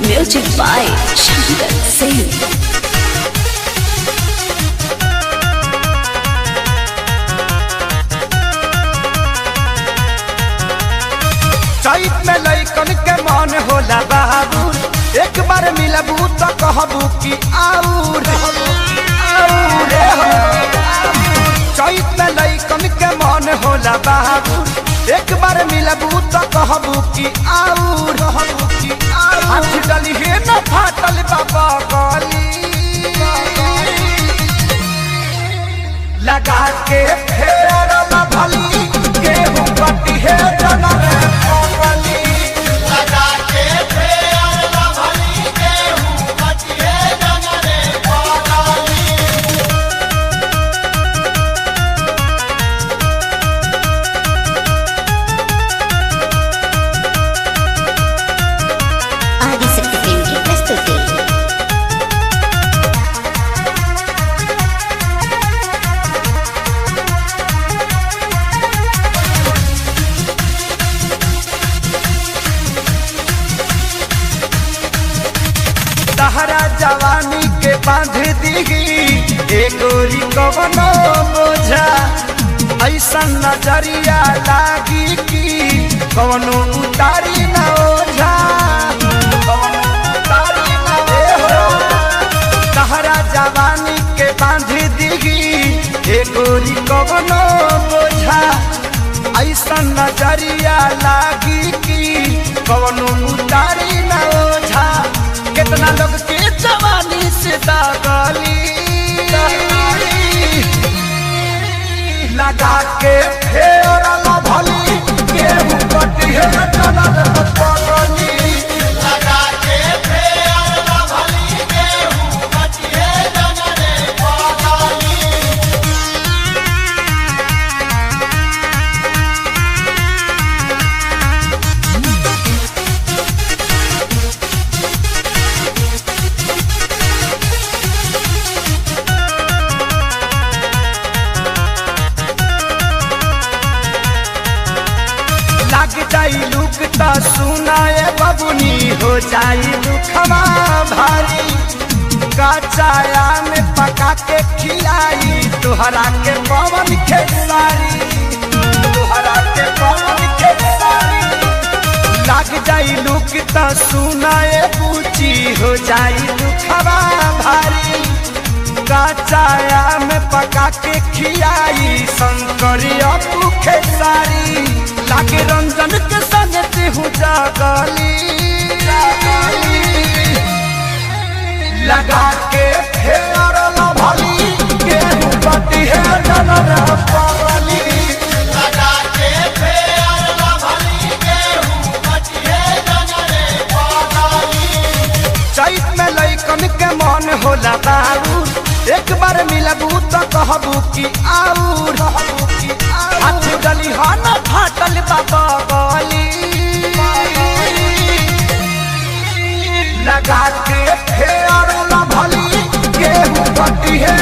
Music by Shankar Singh. चैत में लइकन के मन होला बाबू, एक बार मिलबू तो कहबू कि आऊर चैत में लइकन के मन होला बाबू, एक बार मिलबू तो कहबू कि आऊर हाथ डली हे न फाटल बाबा गली लगा के फेर भली गेहूं कटी है जनर तहरा जवानी के बांध दीगी एगोरी कवनो बोझा, ऐसा नजरिया लागी कि कवनो उतारी न ओझा, तहरा जवानी के बांध दीगी एगोरी कवनो बोझा, ऐसा नजरिया लागी कि कवनो उतारी न ओझा। कितना लोग के जवानी से दागली लगा के फेर भली गेहूं कटी है जनर पगली लगा के फेर भली गेहूं कटी है जनर पगली। लग जाई लुक त सुनाए बबुनी हो जाई दुखवा भारी, कचाया में पका के खिलाई तुहरा के पवन खेसारी, तुहरा के पवन खेसारी। लग जाई लुक त सुनाए पूछी हो जाई दुखवा भारी, कचाया में पका के खियाई शंकरिया तू खेसारी। लागे रंजन के संग हूँ जागली लगा के फेर भली गेहूं कटी है जनर पगली लगा के फेर भली गेहूं कटी है जनर पगली। चैत में लइकन के मन होला बाबू, एक बार मिलबू तो कहबू कि आऊर हाथ डली हन फाटल बाबा गली लगा के फेर भली गेहूं कटी है।